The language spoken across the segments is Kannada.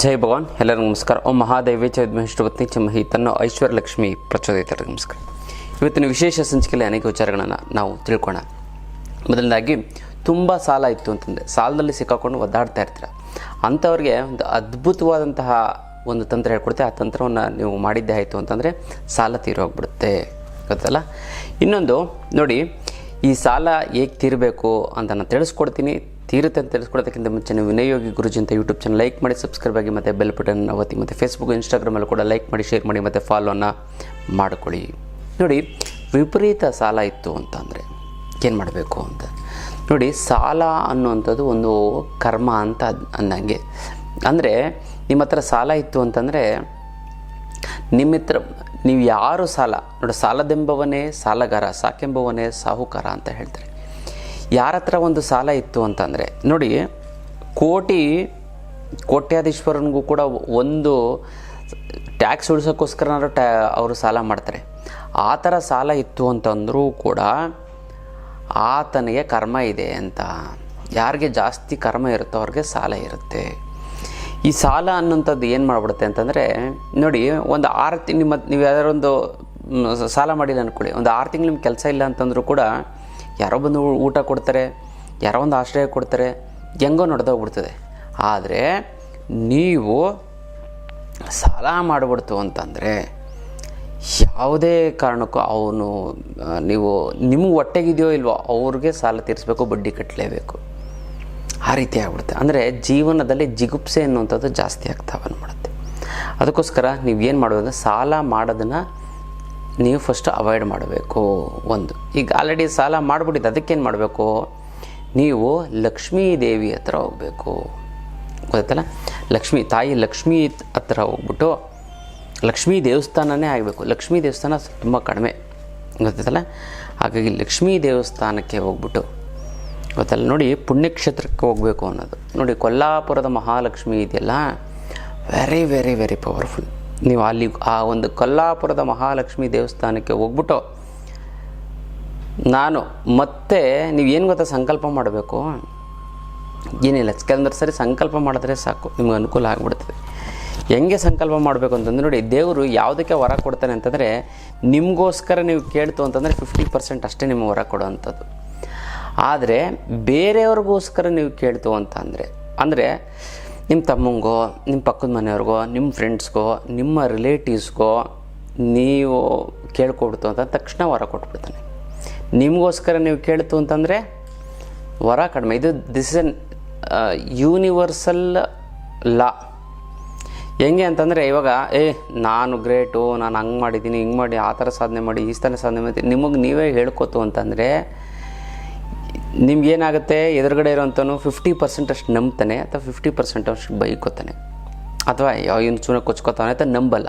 ಜೈ ಭಗವಾನ್. ಎಲ್ಲರಿಗೂ ನಮಸ್ಕಾರ. ಓಂ ಮಹಾದೇವಿ ಚ ವಿದ್ಮಹೇಶ್ವರವತ್ನಿ ಚಮಹಿ ತನ್ನ ಐಶ್ವರ್ಯ ಲಕ್ಷ್ಮಿ ಪ್ರಚೋದಿತರಿಗೆ ನಮಸ್ಕಾರ. ಇವತ್ತಿನ ವಿಶೇಷ ಸಂಚಿಕೆಯಲ್ಲಿ ಅನೇಕ ವಿಚಾರಗಳನ್ನು ನಾವು ತಿಳ್ಕೊಳ್ಳೋಣ. ಮೊದಲನೇದಾಗಿ ತುಂಬ ಸಾಲ ಇತ್ತು ಅಂತಂದರೆ ಸಾಲದಲ್ಲಿ ಸಿಕ್ಕಾಕೊಂಡು ಒದ್ದಾಡ್ತಾ ಇರ್ತೀರ. ಅಂಥವ್ರಿಗೆ ಒಂದು ಅದ್ಭುತವಾದಂತಹ ಒಂದು ತಂತ್ರ ಹೇಳ್ಕೊಡ್ತೆ. ಆ ತಂತ್ರವನ್ನು ನೀವು ಮಾಡಿದ್ದೇ ಆಯಿತು ಅಂತಂದರೆ ಸಾಲ ತೀರೋಗ್ಬಿಡುತ್ತೆ, ಗೊತ್ತಲ್ಲ. ಇನ್ನೊಂದು ನೋಡಿ, ಈ ಸಾಲ ಹೇಗೆ ತೀರಬೇಕು ಅಂತ ನಾನು ತಿಳಿಸ್ಕೊಡ್ತೀನಿ. ತೀರುತ್ತೆ ಅಂತ ತಿಳಿಸ್ಕೊಡೋದಕ್ಕಿಂತ ಮುಂಚೆ ನೀವು ವಿನಯೋಗಿ ಗುರುಜಿ ಅಂತ ಯೂಟ್ಯೂಬ್ ಚಾನಲ್ ಲೈಕ್ ಮಾಡಿ, ಸಬ್ಸ್ಕ್ರೈಬ್ ಆಗಿ, ಮತ್ತು ಬೆಲ್ ಬಟನ್ ಒತ್ತಿ, ಮತ್ತು ಫೇಸ್ಬುಕ್ ಇನ್ಸ್ಟಾಗ್ರಾಮಲ್ಲೂ ಕೂಡ ಲೈಕ್ ಮಾಡಿ, ಶೇರ್ ಮಾಡಿ, ಮತ್ತು ಫಾಲೋನ ಮಾಡ್ಕೊಳ್ಳಿ. ನೋಡಿ, ವಿಪರೀತ ಸಾಲ ಇತ್ತು ಅಂತಂದರೆ ಏನು ಮಾಡಬೇಕು ಅಂತ ನೋಡಿ. ಸಾಲ ಅನ್ನುವಂಥದ್ದು ಒಂದು ಕರ್ಮ ಅಂತ ಅನ್ನಂಗೆ. ಅಂದರೆ ನಿಮ್ಮ ಹತ್ರ ಸಾಲ ಇತ್ತು ಅಂತಂದರೆ ನಿಮ್ಮ ಹತ್ರ ನೀವು ಯಾರು ಸಾಲ ನೋಡಿ, ಸಾಲದೆಂಬವನೇ ಸಾಲಗಾರ, ಸಾಕೆಂಬವನೇ ಸಾಹುಕಾರ ಅಂತ ಹೇಳ್ತಾರೆ. ಯಾರ ಹತ್ರ ಒಂದು ಸಾಲ ಇತ್ತು ಅಂತಂದರೆ ನೋಡಿ, ಕೋಟ್ಯಾಧೀಶ್ವರನಿಗೂ ಕೂಡ ಒಂದು ಟ್ಯಾಕ್ಸ್ ಉಳಿಸೋಕ್ಕೋಸ್ಕರನಾದ್ರೂ ಅವರು ಸಾಲ ಮಾಡ್ತಾರೆ. ಆ ಥರ ಸಾಲ ಇತ್ತು ಅಂತಂದರೂ ಕೂಡ ಆತನಿಗೆ ಕರ್ಮ ಇದೆ ಅಂತ. ಯಾರಿಗೆ ಜಾಸ್ತಿ ಕರ್ಮ ಇರುತ್ತೋ ಅವ್ರಿಗೆ ಸಾಲ ಇರುತ್ತೆ. ಈ ಸಾಲ ಅನ್ನೋಂಥದ್ದು ಏನು ಮಾಡಿಬಿಡುತ್ತೆ ಅಂತಂದರೆ ನೋಡಿ, ಒಂದು 6 ತಿಂಗಳು ನೀವು ಯಾವ್ದಾರೊಂದು ಸಾಲ ಮಾಡಿಲ್ಲ ಅಂದ್ಕೊಳ್ಳಿ, ಒಂದು 6 ತಿಂಗಳು ನಿಮ್ಗೆ ಕೆಲಸ ಇಲ್ಲ ಅಂತಂದರೂ ಕೂಡ ಯಾರೋ ಬಂದು ಊಟ ಕೊಡ್ತಾರೆ, ಯಾರೋ ಒಂದು ಆಶ್ರಯ ಕೊಡ್ತಾರೆ, ಹೆಂಗೋ ನಡೆದೋಗ್ಬಿಡ್ತದೆ. ಆದರೆ ನೀವು ಸಾಲ ಮಾಡಿಬಿಡ್ತು ಅಂತಂದರೆ ಯಾವುದೇ ಕಾರಣಕ್ಕೂ ಅವನು ನಿಮಗೆ ಹೊಟ್ಟೆಗಿದೆಯೋ ಇಲ್ವೋ ಅವ್ರಿಗೆ ಸಾಲ ತೀರಿಸ್ಬೇಕು, ಬಡ್ಡಿ ಕಟ್ಟಲೇಬೇಕು. ಆ ರೀತಿ ಆಗ್ಬಿಡುತ್ತೆ. ಅಂದರೆ ಜೀವನದಲ್ಲಿ ಜಿಗುಪ್ಸೆ ಅನ್ನುವಂಥದ್ದು ಜಾಸ್ತಿ ಆಗ್ತಾ ಬಂದ್ಬಿಡುತ್ತೆ. ಅದಕ್ಕೋಸ್ಕರ ನೀವು ಏನು ಮಾಡೋದಂದ್ರೆ ಸಾಲ ಮಾಡೋದನ್ನು ನೀವು ಫಸ್ಟ್ ಅವಾಯ್ಡ್ ಮಾಡಬೇಕು. ಒಂದು, ಈಗ ಆಲ್ರೆಡಿ ಸಾಲ ಮಾಡಿಬಿಟ್ಟಿದ್ದು, ಅದಕ್ಕೇನು ಮಾಡಬೇಕು, ನೀವು ಲಕ್ಷ್ಮೀ ದೇವಿ ಹತ್ರ ಹೋಗಬೇಕು, ಗೊತ್ತಲ್ಲ. ತಾಯಿ ಲಕ್ಷ್ಮೀ ಹತ್ರ ಹೋಗ್ಬಿಟ್ಟು ಲಕ್ಷ್ಮೀ ದೇವಸ್ಥಾನನೇ ಆಗಬೇಕು. ಲಕ್ಷ್ಮೀ ದೇವಸ್ಥಾನ ತುಂಬ ಕಡಿಮೆ, ಗೊತ್ತಲ್ಲ. ಹಾಗಾಗಿ ಲಕ್ಷ್ಮೀ ದೇವಸ್ಥಾನಕ್ಕೆ ಹೋಗ್ಬಿಟ್ಟು, ಗೊತ್ತಲ್ಲ, ನೋಡಿ, ಪುಣ್ಯಕ್ಷೇತ್ರಕ್ಕೆ ಹೋಗಬೇಕು ಅನ್ನೋದು. ನೋಡಿ, ಕೊಲ್ಲಾಪುರದ ಮಹಾಲಕ್ಷ್ಮಿ ಇದೆಯಲ್ಲ, ವೆರಿ ವೆರಿ ವೆರಿ ಪವರ್ಫುಲ್. ನೀವು ಅಲ್ಲಿ ಆ ಒಂದು ಕೊಲ್ಲಾಪುರದ ಮಹಾಲಕ್ಷ್ಮಿ ದೇವಸ್ಥಾನಕ್ಕೆ ಹೋಗ್ಬಿಟ್ಟು ಮತ್ತೆ ನೀವು ಏನು ಗೊತ್ತಾ ಸಂಕಲ್ಪ ಮಾಡಬೇಕು, ಏನಿಲ್ಲ, ಕೆಲವೊಂದು ಸರಿ ಸಂಕಲ್ಪ ಮಾಡಿದ್ರೆ ಸಾಕು, ನಿಮ್ಗೆ ಅನುಕೂಲ ಆಗಿಬಿಡ್ತದೆ. ಹೆಂಗೆ ಸಂಕಲ್ಪ ಮಾಡಬೇಕು ಅಂತಂದರೆ ನೋಡಿ, ದೇವರು ಯಾವುದಕ್ಕೆ ವರ ಕೊಡ್ತಾನೆ ಅಂತಂದರೆ ನಿಮಗೋಸ್ಕರ ನೀವು ಕೇಳ್ತು ಅಂತಂದರೆ 50% ಅಷ್ಟೇ ನಿಮಗೆ ವರ ಕೊಡೋವಂಥದ್ದು. ಆದರೆ ಬೇರೆಯವ್ರಿಗೋಸ್ಕರ ನೀವು ಕೇಳ್ತು ಅಂದರೆ ನಿಮ್ಮ ತಮ್ಮಂಗೋ, ನಿಮ್ಮ ಪಕ್ಕದ ಮನೆಯವ್ರಿಗೋ, ನಿಮ್ಮ ಫ್ರೆಂಡ್ಸ್ಗೋ, ನಿಮ್ಮ ರಿಲೇಟಿವ್ಸ್ಗೋ ನೀವು ಕೇಳ್ಕೊಬಿಡ್ತು ಅಂತ ತಕ್ಷಣ ವರ ಕೊಟ್ಬಿಡ್ತಾನೆ. ನಿಮಗೋಸ್ಕರ ನೀವು ಕೇಳ್ತು ಅಂತಂದರೆ ವರ ಕಡಿಮೆ. ದಿಸ್ ಇಸ್ ಎನ್ ಯೂನಿವರ್ಸಲ್ ಲಾ. ಹೆಂಗೆ ಅಂತಂದರೆ ಇವಾಗ ನಾನು ಗ್ರೇಟು, ನಾನು ಹಂಗೆ ಮಾಡಿದ್ದೀನಿ, ಹಿಂಗೆ ಮಾಡಿ, ಆ ಥರ ಸಾಧನೆ ಮಾಡಿ, ಈ ಥರ ಸಾಧನೆ ಮಾಡಿ ನಿಮಗೆ ನೀವೇ ಹೇಳ್ಕೊತು ಅಂತಂದರೆ ನಿಮ್ಗೇನಾಗುತ್ತೆ, ಎದುರುಗಡೆ ಇರೋಂಥನು 50% ಅಷ್ಟು ನಂಬ್ತಾನೆ, ಅಥವಾ 50% ಅಷ್ಟು ಬೈಕೋತಾನೆ, ಅಥವಾ ಇನ್ನು ಚೂನ ಕೊಚ್ಕೋತಾನೆ ಅಂತ ನಂಬಲ್ಲ.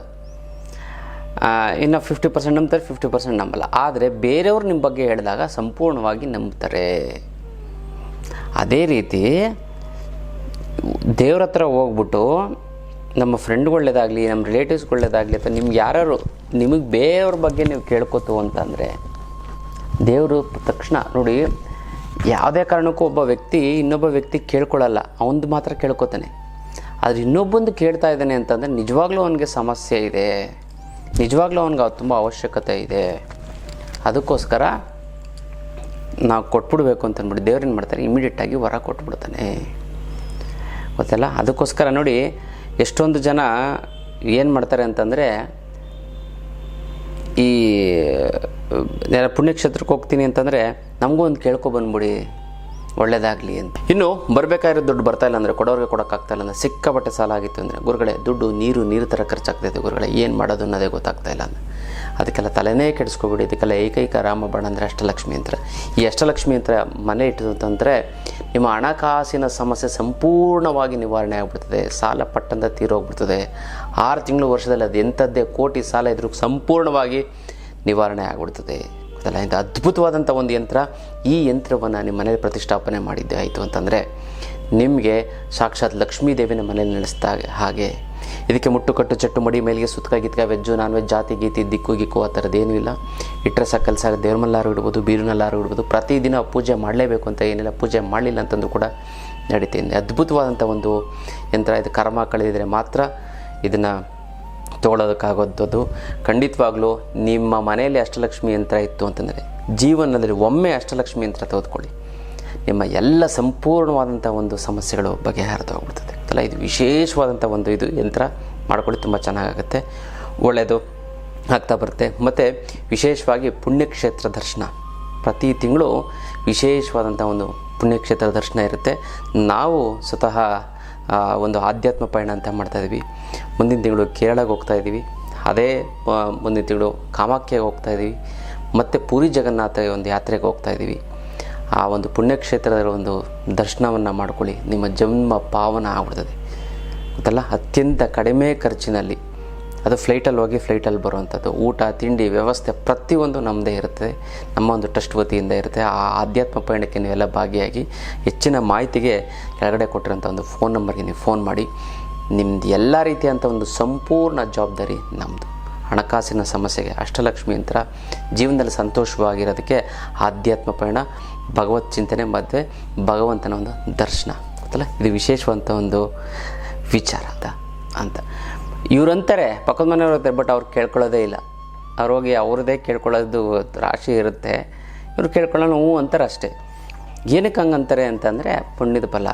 ಇನ್ನು 50% ನಂಬ್ತಾರೆ, 50% ನಂಬಲ್ಲ. ಆದರೆ ಬೇರೆಯವ್ರು ನಿಮ್ಮ ಬಗ್ಗೆ ಹೇಳಿದಾಗ ಸಂಪೂರ್ಣವಾಗಿ ನಂಬ್ತಾರೆ. ಅದೇ ರೀತಿ ದೇವ್ರ ಹತ್ರ ಹೋಗ್ಬಿಟ್ಟು ನಮ್ಮ ಫ್ರೆಂಡ್ಗಳೇದಾಗಲಿ, ನಮ್ಮ ರಿಲೇಟಿವ್ಸ್ಗಳೇದಾಗಲಿ, ಅಥವಾ ನಿಮಗೆ ಬೇರೆಯವ್ರ ಬಗ್ಗೆ ನೀವು ಕೇಳ್ಕೊತು ಅಂತಂದರೆ ದೇವರು ತಕ್ಷಣ ನೋಡಿ, ಯಾವುದೇ ಕಾರಣಕ್ಕೂ ಒಬ್ಬ ವ್ಯಕ್ತಿ ಇನ್ನೊಬ್ಬ ವ್ಯಕ್ತಿ ಕೇಳ್ಕೊಳ್ಳಲ್ಲ, ಅವನದು ಮಾತ್ರ ಕೇಳ್ಕೊತಾನೆ. ಆದರೆ ಇನ್ನೊಬ್ಬಂದು ಕೇಳ್ತಾ ಇದ್ದಾನೆ ಅಂತಂದರೆ ನಿಜವಾಗ್ಲೂ ಅವನಿಗೆ ಸಮಸ್ಯೆ ಇದೆ, ನಿಜವಾಗ್ಲೂ ಅವನಿಗೆ ತುಂಬ ಅವಶ್ಯಕತೆ ಇದೆ. ಅದಕ್ಕೋಸ್ಕರ ನಾವು ಕೊಟ್ಬಿಡ್ಬೇಕು ಅಂತಂದ್ಬಿಟ್ಟು ದೇವ್ರು ಏನು ಮಾಡ್ತಾರೆ, ಇಮಿಡಿಯೇಟಾಗಿ ವರ ಕೊಟ್ಬಿಡ್ತಾನೆ, ಗೊತ್ತಲ್ಲ. ಅದಕ್ಕೋಸ್ಕರ ನೋಡಿ, ಎಷ್ಟೊಂದು ಜನ ಏನು ಮಾಡ್ತಾರೆ ಅಂತಂದರೆ ಈ ಪುಣ್ಯಕ್ಷೇತ್ರಕ್ಕೆ ಹೋಗ್ತೀನಿ ಅಂತಂದರೆ ನಮಗೂ ಒಂದು ಕೇಳ್ಕೊಬಂದ್ಬಿಡಿ ಒಳ್ಳೇದಾಗಲಿ ಅಂತ. ಇನ್ನು ಬರಬೇಕಾಗಿರೋ ದುಡ್ಡು ಬರ್ತಾಯಿಲ್ಲ ಅಂದರೆ, ಕೊಡೋರಿಗೆ ಕೊಡೋಕ್ಕಾಗ್ತಾಯಿಲ್ಲ ಅಂದರೆ, ಸಿಕ್ಕಾಪಟ್ಟೆ ಸಾಲ ಆಗಿತ್ತು ಅಂದರೆ, ಗುರುಗಳೇ ದುಡ್ಡು ನೀರು ಥರ ಖರ್ಚಾಗ್ತೈತೆ ಗುರುಗಳೇ, ಏನು ಮಾಡೋದು ಅನ್ನೋದೇ ಗೊತ್ತಾಗ್ತಾಯಿಲ್ಲ ಅಂದರೆ ಅದಕ್ಕೆಲ್ಲ ತಲೆನೇ ಕೆಡಿಸ್ಕೊಬಿಡಿ. ಇದಕ್ಕೆಲ್ಲ ಏಕೈಕ ರಾಮಬಾಣ ಅಂದರೆ ಅಷ್ಟಲಕ್ಷ್ಮಿ ಯಂತ್ರ. ಈ ಅಷ್ಟಲಕ್ಷ್ಮಿ ಯಂತ್ರ ಮನೆ ಇಟ್ಟಂತಂದರೆ ನಿಮ್ಮ ಹಣಕಾಸಿನ ಸಮಸ್ಯೆ ಸಂಪೂರ್ಣವಾಗಿ ನಿವಾರಣೆ ಆಗಿಬಿಡ್ತದೆ. ಸಾಲ ಪಟ್ಟಂತ ತೀರೋಗ್ಬಿಡ್ತದೆ. 6 ತಿಂಗಳು ವರ್ಷದಲ್ಲಿ ಅದು ಎಂಥದ್ದೇ ಕೋಟಿ ಸಾಲ ಇದ್ರೂ ಸಂಪೂರ್ಣವಾಗಿ ನಿವಾರಣೆ ಆಗಿಬಿಡ್ತದೆ, ಗೊತ್ತಲ್ಲ. ಇಂಥ ಅದ್ಭುತವಾದಂಥ ಒಂದು ಯಂತ್ರ. ಈ ಯಂತ್ರವನ್ನು ನಿಮ್ಮ ಮನೇಲಿ ಪ್ರತಿಷ್ಠಾಪನೆ ಮಾಡಿದ್ದೆ ಆಯಿತು ಅಂತಂದರೆ ನಿಮಗೆ ಸಾಕ್ಷಾತ್ ಲಕ್ಷ್ಮೀ ದೇವಿನ ಮನೇಲಿ ನಡೆಸಿದಾಗ ಹಾಗೆ. ಇದಕ್ಕೆ ಮುಟ್ಟು ಕಟ್ಟು ಚಟ್ಟು ಮಡಿ ಮೇಲಿಗೆ ಸುತ್ತಕ ಗಿತ್ಕ ವೆಜ್ಜು ನಾನ್ ವೆಜ್ ಜಾತಿ ಗೀತಿ ದಿಕ್ಕು ಗಿಕ್ಕು ಆ ಥರದ್ದೇನೂ ಇಲ್ಲ. ಇಟ್ಟರೆ ಸಾಕು ಕೆಲಸ ಆಗುತ್ತೆ. ದೇವ್ರ ಮಲ್ಲಾರು ಇಡ್ಬೋದು, ಬೀರುನಲ್ಲಾರು ಇಡ್ಬೋದು. ಪ್ರತಿದಿನ ಪೂಜೆ ಮಾಡಲೇಬೇಕು ಅಂತ ಏನಿಲ್ಲ. ಪೂಜೆ ಮಾಡಲಿಲ್ಲ ಅಂತಂದು ಕೂಡ ನಡೀತಿದೆ. ಅದ್ಭುತವಾದಂಥ ಒಂದು ಯಂತ್ರ ಇದು. ಕರ್ಮ ಕಳೆದಿದ್ರೆ ಮಾತ್ರ ಇದನ್ನು ತೊಗೊಳೋದಕ್ಕಾಗೋದು. ಖಂಡಿತವಾಗ್ಲೂ ನಿಮ್ಮ ಮನೆಯಲ್ಲಿ ಅಷ್ಟಲಕ್ಷ್ಮಿ ಯಂತ್ರ ಇತ್ತು ಅಂತಂದರೆ ಜೀವನದಲ್ಲಿ ಒಮ್ಮೆ ಅಷ್ಟಲಕ್ಷ್ಮಿ ಯಂತ್ರ ತೆಗೆದುಕೊಳ್ಳಿ, ನಿಮ್ಮ ಎಲ್ಲ ಸಂಪೂರ್ಣವಾದಂಥ ಒಂದು ಸಮಸ್ಯೆಗಳು ಬಗೆಹರಿದು ಹೋಗ್ಬಿಡ್ತದೆ ಅಲ್ಲ. ಇದು ವಿಶೇಷವಾದಂಥ ಒಂದು ಇದು ಯಂತ್ರ ಮಾಡ್ಕೊಳ್ಳಿ, ತುಂಬ ಚೆನ್ನಾಗಾಗುತ್ತೆ, ಒಳ್ಳೆಯದು ಆಗ್ತಾ ಬರುತ್ತೆ. ಮತ್ತು ವಿಶೇಷವಾಗಿ ಪುಣ್ಯಕ್ಷೇತ್ರ ದರ್ಶನ ಪ್ರತಿ ತಿಂಗಳು ವಿಶೇಷವಾದಂಥ ಒಂದು ಪುಣ್ಯಕ್ಷೇತ್ರ ದರ್ಶನ ಇರುತ್ತೆ. ನಾವು ಸ್ವತಃ ಒಂದು ಆಧ್ಯಾತ್ಮ ಪಯಣ ಅಂತ ಮಾಡ್ತಾಯಿದ್ವಿ. ಮುಂದಿನ ತಿಂಗಳು ಕೇರಳಕ್ಕೆ ಹೋಗ್ತಾಯಿದ್ದೀವಿ, ಅದೇ ಮುಂದಿನ ತಿಂಗಳು ಕಾಮಾಖ್ಯಗೆ ಹೋಗ್ತಾಯಿದ್ದೀವಿ, ಮತ್ತು ಪುರಿ ಜಗನ್ನಾಥ ಒಂದು ಯಾತ್ರೆಗೆ ಹೋಗ್ತಾಯಿದ್ದೀವಿ. ಆ ಒಂದು ಪುಣ್ಯಕ್ಷೇತ್ರದ ಒಂದು ದರ್ಶನವನ್ನು ಮಾಡ್ಕೊಳ್ಳಿ, ನಿಮ್ಮ ಜನ್ಮ ಪಾವನ ಆಗ್ಬಿಡ್ತದೆ ಗೊತ್ತಲ್ಲ. ಅತ್ಯಂತ ಕಡಿಮೆ ಖರ್ಚಿನಲ್ಲಿ, ಅದು ಫ್ಲೈಟಲ್ಲಿ ಹೋಗಿ ಫ್ಲೈಟಲ್ಲಿ ಬರುವಂಥದ್ದು, ಊಟ ತಿಂಡಿ ವ್ಯವಸ್ಥೆ ಪ್ರತಿಯೊಂದು ನಮ್ಮದೇ ಇರುತ್ತೆ, ನಮ್ಮ ಒಂದು ಟ್ರಸ್ಟ್ ವತಿಯಿಂದ ಇರುತ್ತೆ. ಆ ಆಧ್ಯಾತ್ಮ ಪಯಣಕ್ಕೆ ನೀವೆಲ್ಲ ಭಾಗಿಯಾಗಿ ಹೆಚ್ಚಿನ ಮಾಹಿತಿಗೆ ಕೆಳಗಡೆ ಕೊಟ್ಟಿರೋಂಥ ಒಂದು ಫೋನ್ ನಂಬರ್ಗೆ ನೀವು ಫೋನ್ ಮಾಡಿ. ನಿಮ್ಮದು ಎಲ್ಲ ರೀತಿಯಂಥ ಒಂದು ಸಂಪೂರ್ಣ ಜವಾಬ್ದಾರಿ ನಮ್ಮದು. ಹಣಕಾಸಿನ ಸಮಸ್ಯೆಗೆ ಅಷ್ಟಲಕ್ಷ್ಮಿ ಯಂತ್ರ, ಜೀವನದಲ್ಲಿ ಸಂತೋಷವಾಗಿರೋದಕ್ಕೆ ಆಧ್ಯಾತ್ಮ ಪಯಣ, ಭಗವತ್ ಚಿಂತನೆ ಮತ್ತು ಭಗವಂತನ ಒಂದು ದರ್ಶನ ಗೊತ್ತಲ್ಲ. ಇದು ವಿಶೇಷವಂತ ಒಂದು ವಿಚಾರ ಅಂತ ಇವರಂತಾರೆ. ಪಕ್ಕದ ಮನೆಯವ್ರು ಇರ್ತಾರೆ, ಬಟ್ ಅವ್ರು ಕೇಳ್ಕೊಳ್ಳೋದೇ ಇಲ್ಲ. ಅವ್ರು ಹೋಗಿ ಅವ್ರದ್ದೇ ಕೇಳ್ಕೊಳ್ಳೋದು ರಾಶಿ ಇರುತ್ತೆ, ಇವ್ರು ಕೇಳ್ಕೊಳ್ಳೋಣ ಹ್ಞೂ ಅಂತಾರೆ ಅಷ್ಟೇ. ಏನಕ್ಕೆ ಹಂಗಂತಾರೆ ಅಂತಂದರೆ ಪುಣ್ಯದ ಫಲ.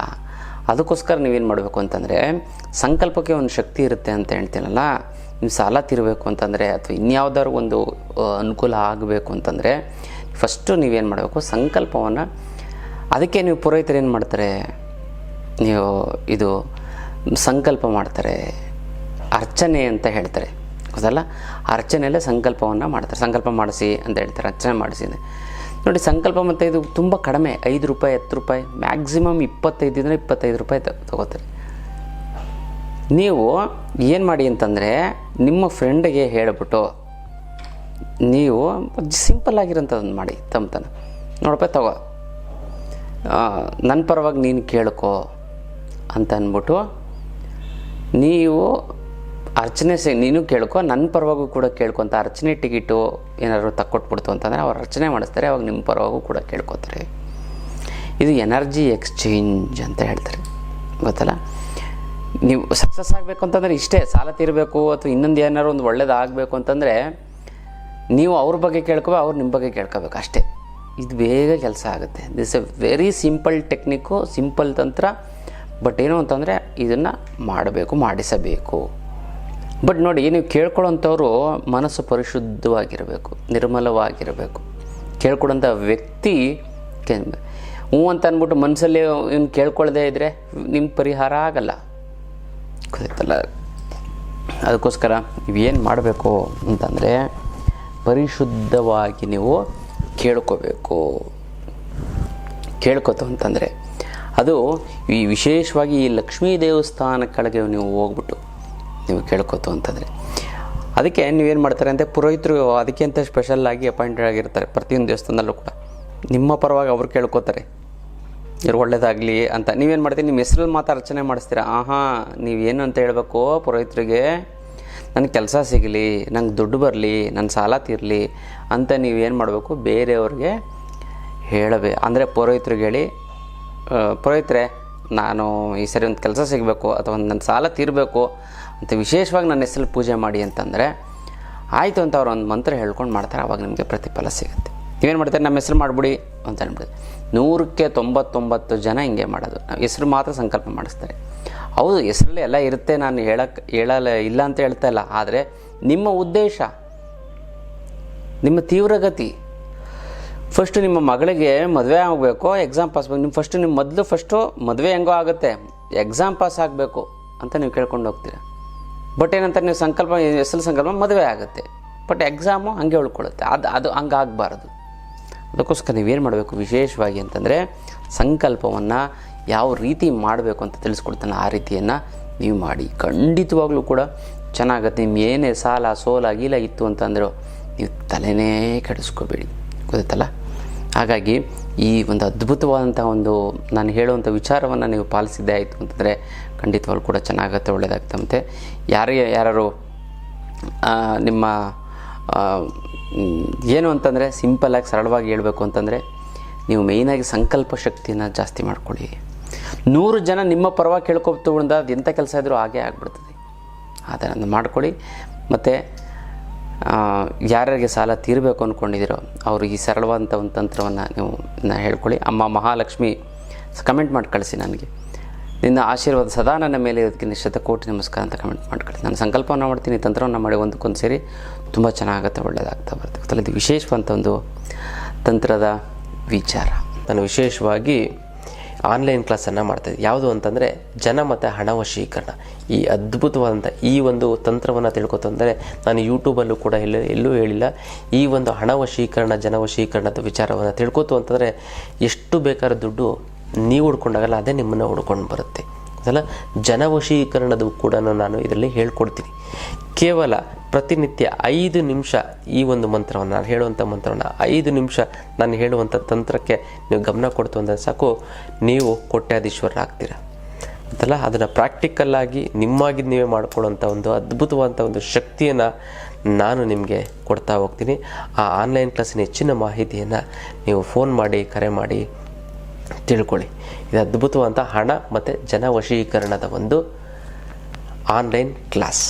ಅದಕ್ಕೋಸ್ಕರ ನೀವೇನು ಮಾಡಬೇಕು ಅಂತಂದರೆ, ಸಂಕಲ್ಪಕ್ಕೆ ಒಂದು ಶಕ್ತಿ ಇರುತ್ತೆ ಅಂತ ಹೇಳ್ತೀನಲ್ಲ. ನೀವು ಸಾಲ ತೀರಬೇಕು ಅಂತಂದರೆ ಅಥವಾ ಇನ್ಯಾವುದಾದ್ರು ಒಂದು ಅನುಕೂಲ ಆಗಬೇಕು ಅಂತಂದರೆ ಫಸ್ಟು ನೀವೇನು ಮಾಡಬೇಕು, ಸಂಕಲ್ಪವನ್ನು. ಅದಕ್ಕೆ ನೀವು ಪುರೋಹಿತರು ಏನು ಮಾಡ್ತಾರೆ, ನೀವು ಇದು ಸಂಕಲ್ಪ ಮಾಡ್ತಾರೆ, ಅರ್ಚನೆ ಅಂತ ಹೇಳ್ತಾರೆ ಗೊತ್ತಲ್ಲ. ಅರ್ಚನೆಯಲ್ಲೇ ಸಂಕಲ್ಪವನ್ನು ಮಾಡ್ತಾರೆ. ಸಂಕಲ್ಪ ಮಾಡಿಸಿ ಅಂತ ಹೇಳ್ತಾರೆ, ಅರ್ಚನೆ ಮಾಡಿಸಿ ನೋಡಿ. ಸಂಕಲ್ಪ ಮತ್ತು ಇದು ತುಂಬ ಕಡಿಮೆ, 5 ರೂಪಾಯಿ 10 ರೂಪಾಯಿ, ಮ್ಯಾಕ್ಸಿಮಮ್ 25 ರೂಪಾಯಿ ತಗೋತಾರೆ. ನೀವು ಏನು ಮಾಡಿ ಅಂತಂದರೆ, ನಿಮ್ಮ ಫ್ರೆಂಡಿಗೆ ಹೇಳಿಬಿಟ್ಟು ನೀವು ಸಿಂಪಲ್ ಆಗಿರೋಂಥದ್ದನ್ನು ಮಾಡಿ, ತಮ್ಮ ನೋಡಪ್ಪ ತಗೋ, ನನ್ನ ಪರವಾಗಿ ನೀನು ಕೇಳ್ಕೊ ಅಂತ ಅಂದ್ಬಿಟ್ಟು ನೀವು ಅರ್ಚನೆ ನೀನು ಕೇಳ್ಕೊ, ನನ್ನ ಪರವಾಗೂ ಕೂಡ ಕೇಳ್ಕೊ ಅಂತ ಅರ್ಚನೆ ಟಿಕೆಟು ಏನಾದ್ರು ತಕ್ಕೊಟ್ಬಿಡ್ತು ಅಂತಂದರೆ ಅವ್ರು ಅರ್ಚನೆ ಮಾಡಿಸ್ತಾರೆ, ಅವಾಗ ನಿಮ್ಮ ಪರವಾಗೂ ಕೂಡ ಕೇಳ್ಕೊತಾರೆ. ಇದು ಎನರ್ಜಿ ಎಕ್ಸ್ಚೇಂಜ್ ಅಂತ ಹೇಳ್ತಾರೆ ಗೊತ್ತಲ್ಲ. ನೀವು ಸಕ್ಸಸ್ ಆಗಬೇಕು ಅಂತಂದರೆ ಇಷ್ಟೇ, ಸಾಲ ತೀರಬೇಕು ಅಥವಾ ಇನ್ನೊಂದು ಏನಾದ್ರು ಒಂದು ಒಳ್ಳೇದಾಗಬೇಕು ಅಂತಂದರೆ ನೀವು ಅವ್ರ ಬಗ್ಗೆ ಕೇಳ್ಕೋಬೇಕು, ಅವ್ರು ನಿಮ್ಮ ಬಗ್ಗೆ ಕೇಳ್ಕೋಬೇಕು ಅಷ್ಟೇ. ಇದು ಬೇಗ ಕೆಲಸ ಆಗುತ್ತೆ. This A very simple technique, simple ತಂತ್ರ. ಬಟ್ ಏನು ಅಂತಂದರೆ ಇದನ್ನು ಮಾಡಬೇಕು, ಮಾಡಿಸಬೇಕು. ಬಟ್ ನೋಡಿ, ನೀವು ಕೇಳ್ಕೊಳ್ಳೋಂಥವ್ರು ಮನಸ್ಸು ಪರಿಶುದ್ಧವಾಗಿರಬೇಕು, ನಿರ್ಮಲವಾಗಿರಬೇಕು. ಕೇಳ್ಕೊಡೋಂಥ ವ್ಯಕ್ತಿ ಹ್ಞೂ ಅಂತ ಅಂದ್ಬಿಟ್ಟು ಮನಸ್ಸಲ್ಲಿ ಇವ್ನು ಕೇಳ್ಕೊಳ್ಳದೆ ಇದ್ದರೆ ನಿಮ್ಮ ಪರಿಹಾರ ಆಗಲ್ಲ ಗೊತ್ತಲ್ಲ. ಅದಕ್ಕೋಸ್ಕರ ನೀವೇನು ಮಾಡಬೇಕು ಅಂತಂದರೆ, ಪರಿಶುದ್ಧವಾಗಿ ನೀವು ಕೇಳ್ಕೋಬೇಕು. ಕೇಳ್ಕೊತು ಅಂತಂದರೆ ಅದು ಈ ವಿಶೇಷವಾಗಿ ಈ ಲಕ್ಷ್ಮೀ ದೇವಸ್ಥಾನ ಕೆಳಗೆ ನೀವು ಹೋಗ್ಬಿಟ್ಟು ನೀವು ಕೇಳ್ಕೊತು ಅಂತಂದರೆ, ಅದಕ್ಕೆ ನೀವೇನು ಮಾಡ್ತಾರೆ ಅಂದರೆ, ಪುರೋಹಿತರು ಅದಕ್ಕೆ ಅಂತ ಸ್ಪೆಷಲ್ಲಾಗಿ ಅಪಾಯಿಂಟೆಡ್ ಆಗಿರ್ತಾರೆ ಪ್ರತಿಯೊಂದು ದೇವಸ್ಥಾನದಲ್ಲೂ ಕೂಡ. ನಿಮ್ಮ ಪರವಾಗಿ ಅವ್ರು ಕೇಳ್ಕೊತಾರೆ ಇವ್ರು ಒಳ್ಳೇದಾಗಲಿ ಅಂತ. ನೀವೇನು ಮಾಡ್ತೀರಿ, ನಿಮ್ಮ ಹೆಸ್ರಲ್ಲಿ ಮಾತ್ರ ಅರ್ಚನೆ ಮಾಡಿಸ್ತೀರ. ನೀವೇನು ಅಂತ ಹೇಳಬೇಕು ಪುರೋಹಿತರಿಗೆ, ನನಗೆ ಕೆಲಸ ಸಿಗಲಿ, ನಂಗೆ ದುಡ್ಡು ಬರಲಿ, ನನ್ನ ಸಾಲ ತೀರಲಿ ಅಂತ ನೀವೇನು ಮಾಡಬೇಕು, ಬೇರೆಯವ್ರಿಗೆ ಅಂದರೆ ಪುರೋಹಿತರಿಗೆ ಹೇಳಿ, ಪುರೋಹಿತರೆ ನಾನು ಈ ಸರಿ ಒಂದು ಕೆಲಸ ಸಿಗಬೇಕು ಅಥವಾ ನನ್ನ ಸಾಲ ತೀರಬೇಕು ಅಂತ ವಿಶೇಷವಾಗಿ ನನ್ನ ಹೆಸರಲ್ಲಿ ಪೂಜೆ ಮಾಡಿ ಅಂತಂದರೆ ಆಯಿತು ಅಂತ ಅವ್ರು ಒಂದು ಮಂತ್ರ ಹೇಳ್ಕೊಂಡು ಮಾಡ್ತಾರೆ. ಆವಾಗ ನಿಮಗೆ ಪ್ರತಿಫಲ ಸಿಗುತ್ತೆ. ನೀವೇನು ಮಾಡ್ತಾರೆ, ನಮ್ಮ ಹೆಸರು ಮಾಡಿಬಿಡಿ ಅಂತ ಅಂದ್ಬಿಡಿ. 100ಕ್ಕೆ 99 ಜನ ಹಿಂಗೆ ಮಾಡೋದು. ಹೆಸರು ಮಾತ್ರ ಸಂಕಲ್ಪ ಮಾಡಿಸ್ತಾರೆ. ಹೌದು, ಹೆಸರಲ್ಲಿ ಎಲ್ಲ ಇರುತ್ತೆ, ನಾನು ಹೇಳಲ್ಲ ಇಲ್ಲ ಅಂತ ಹೇಳ್ತಾ ಇಲ್ಲ. ಆದರೆ ನಿಮ್ಮ ಉದ್ದೇಶ, ನಿಮ್ಮ ತೀವ್ರಗತಿ, ಫಸ್ಟು ನಿಮ್ಮ ಮಗಳಿಗೆ ಮದುವೆ ಆಗಬೇಕು, ಎಕ್ಸಾಮ್ ಪಾಸ್ ಆಗಬೇಕು. ನಿಮ್ಮ ಫಸ್ಟು ಮದುವೆ ಹೆಂಗೋ ಆಗುತ್ತೆ, ಎಕ್ಸಾಮ್ ಪಾಸ್ ಆಗಬೇಕು ಅಂತ ನೀವು ಕೇಳ್ಕೊಂಡು ಹೋಗ್ತೀರ. ಬಟ್ ಏನಂತಾರೆ, ನೀವು ಸಂಕಲ್ಪ ಹೆಸರು ಸಂಕಲ್ಪ ಮದುವೆ ಆಗುತ್ತೆ, ಬಟ್ ಎಕ್ಸಾಮು ಹಂಗೆ ಉಳ್ಕೊಳ್ಳುತ್ತೆ. ಅದು ಹಂಗಾಗಬಾರ್ದು. ಅದಕ್ಕೋಸ್ಕರ ನೀವೇನು ಮಾಡಬೇಕು ವಿಶೇಷವಾಗಿ ಅಂತಂದರೆ, ಸಂಕಲ್ಪವನ್ನು ಯಾವ ರೀತಿ ಮಾಡಬೇಕು ಅಂತ ತಿಳಿಸ್ಕೊಡ್ತಾನೆ ಆ ರೀತಿಯನ್ನು ನೀವು ಮಾಡಿ. ಖಂಡಿತವಾಗ್ಲೂ ಕೂಡ ಚೆನ್ನಾಗತ್ತೆ. ನಿಮ್ಮ ಏನೇ ಸಾಲ ಸೋಲ ಗೀಲ ಇತ್ತು ಅಂತಂದರೂ ನೀವು ತಲೆನೇ ಕೆಡಿಸ್ಕೋಬೇಡಿ ಗೊತ್ತಲ್ಲ. ಹಾಗಾಗಿ ಈ ಒಂದು ಅದ್ಭುತವಾದಂಥ ಒಂದು ನಾನು ಹೇಳುವಂಥ ವಿಚಾರವನ್ನು ನೀವು ಪಾಲಿಸಿದ್ದೇ ಆಯಿತು ಅಂತಂದರೆ ಖಂಡಿತವಾಗ್ಲೂ ಕೂಡ ಚೆನ್ನಾಗತ್ತೆ, ಒಳ್ಳೆಯದಾಗುತ್ತೆ. ಮತ್ತು ಯಾರು ನಿಮ್ಮ ಏನು ಅಂತಂದರೆ ಸಿಂಪಲ್ಲಾಗಿ ಸರಳವಾಗಿ ಹೇಳಬೇಕು ಅಂತಂದರೆ, ನೀವು ಮೇಯ್ನಾಗಿ ಸಂಕಲ್ಪ ಶಕ್ತಿಯನ್ನು ಜಾಸ್ತಿ ಮಾಡ್ಕೊಳ್ಳಿ. 100 ಜನ ನಿಮ್ಮ ಪರವಾಗಿ ಕೇಳ್ಕೊತಗೊಂಡ ಅದು ಎಂಥ ಕೆಲಸ ಇದ್ರೂ ಹಾಗೇ ಆಗಿಬಿಡ್ತದೆ. ಅದನ್ನು ಮಾಡ್ಕೊಳ್ಳಿ. ಮತ್ತು ಯಾರ್ಯಾರಿಗೆ ಸಾಲ ತೀರಬೇಕು ಅಂದ್ಕೊಂಡಿದ್ದೀರೋ ಅವರು ಈ ಸರಳವಾದಂಥ ಒಂದು ತಂತ್ರವನ್ನು ನೀವು ಹೇಳ್ಕೊಳ್ಳಿ. ಅಮ್ಮ ಮಹಾಲಕ್ಷ್ಮಿ ಕಮೆಂಟ್ ಮಾಡಿ ಕಳಿಸಿ ನನಗೆ, ನಿನ್ನ ಆಶೀರ್ವಾದ ಸದಾ ನನ್ನ ಮೇಲೆ ಇದಕ್ಕೆ ಶತಕೋಟಿ ನಮಸ್ಕಾರ ಅಂತ ಕಮೆಂಟ್ ಮಾಡಿ ಕಳಿಸಿ. ನಾನು ಸಂಕಲ್ಪವನ್ನು ಮಾಡ್ತೀನಿ, ತಂತ್ರವನ್ನು ಮಾಡಿ ಒಂದಕ್ಕೊಂದು ಸೇರಿ ತುಂಬ ಚೆನ್ನಾಗುತ್ತೆ, ಒಳ್ಳೆಯದಾಗ್ತಾ ಬರ್ತದೆ. ಇದು ವಿಶೇಷವಂತ ಒಂದು ತಂತ್ರದ ವಿಚಾರ. ನಾನು ವಿಶೇಷವಾಗಿ ಆನ್ಲೈನ್ ಕ್ಲಾಸನ್ನು ಮಾಡ್ತಾಯಿದ್ದೆ. ಯಾವುದು ಅಂತಂದರೆ ಜನ ಮತ್ತು ಹಣ ವಶೀಕರಣ. ಈ ಅದ್ಭುತವಾದಂಥ ಈ ಒಂದು ತಂತ್ರವನ್ನು ತಿಳ್ಕೊತಂದರೆ ನಾನು ಯೂಟ್ಯೂಬಲ್ಲೂ ಕೂಡ ಎಲ್ಲೂ ಹೇಳಿಲ್ಲ. ಈ ಒಂದು ಹಣ ವಶೀಕರಣ, ಜನ ವಶೀಕರಣದ ವಿಚಾರವನ್ನು ತಿಳ್ಕೊತು ಅಂತಂದರೆ ಎಷ್ಟು ಬೇಕಾದ್ರೂ ದುಡ್ಡು ನೀವು ಹುಡ್ಕೊಂಡಾಗಲ್ಲ, ಅದೇ ನಿಮ್ಮನ್ನು ಹುಡ್ಕೊಂಡು ಬರುತ್ತೆ. ಅದಲ್ಲ, ಜನವಶೀಕರಣದ ಕೂಡ ನಾನು ಇದರಲ್ಲಿ ಹೇಳ್ಕೊಡ್ತೀನಿ. ಕೇವಲ ಪ್ರತಿನಿತ್ಯ 5 ನಿಮಿಷ ಈ ಒಂದು ಮಂತ್ರವನ್ನು, ನಾನು ಹೇಳುವಂಥ ಮಂತ್ರವನ್ನು 5 ನಿಮಿಷ ನಾನು ಹೇಳುವಂಥ ತಂತ್ರಕ್ಕೆ ನೀವು ಗಮನ ಕೊಡ್ತು ಅಂದರೆ ಸಾಕು, ನೀವು ಕೋಟ್ಯಾಧೀಶ್ವರರಾಗ್ತೀರ ಅಂತಲ್ಲ. ಅದನ್ನು ಪ್ರಾಕ್ಟಿಕಲ್ಲಾಗಿ ನಿಮ್ಮಾಗಿ ನೀವೇ ಮಾಡ್ಕೊಳ್ಳೋಂಥ ಒಂದು ಅದ್ಭುತವಾದಂಥ ಒಂದು ಶಕ್ತಿಯನ್ನು ನಾನು ನಿಮಗೆ ಕೊಡ್ತಾ ಹೋಗ್ತೀನಿ. ಆ ಆನ್ಲೈನ್ ಕ್ಲಾಸಿನ ಹೆಚ್ಚಿನ ಮಾಹಿತಿಯನ್ನು ನೀವು ಫೋನ್ ಮಾಡಿ, ಕರೆ ಮಾಡಿ ತಿಳ್ಕೊಳ್ಳಿ. ಇದು ಅದ್ಭುತವಾದಂಥ ಹಣ ಮತ್ತು ಜನವಶೀಕರಣದ ಒಂದು ಆನ್ಲೈನ್ ಕ್ಲಾಸ್.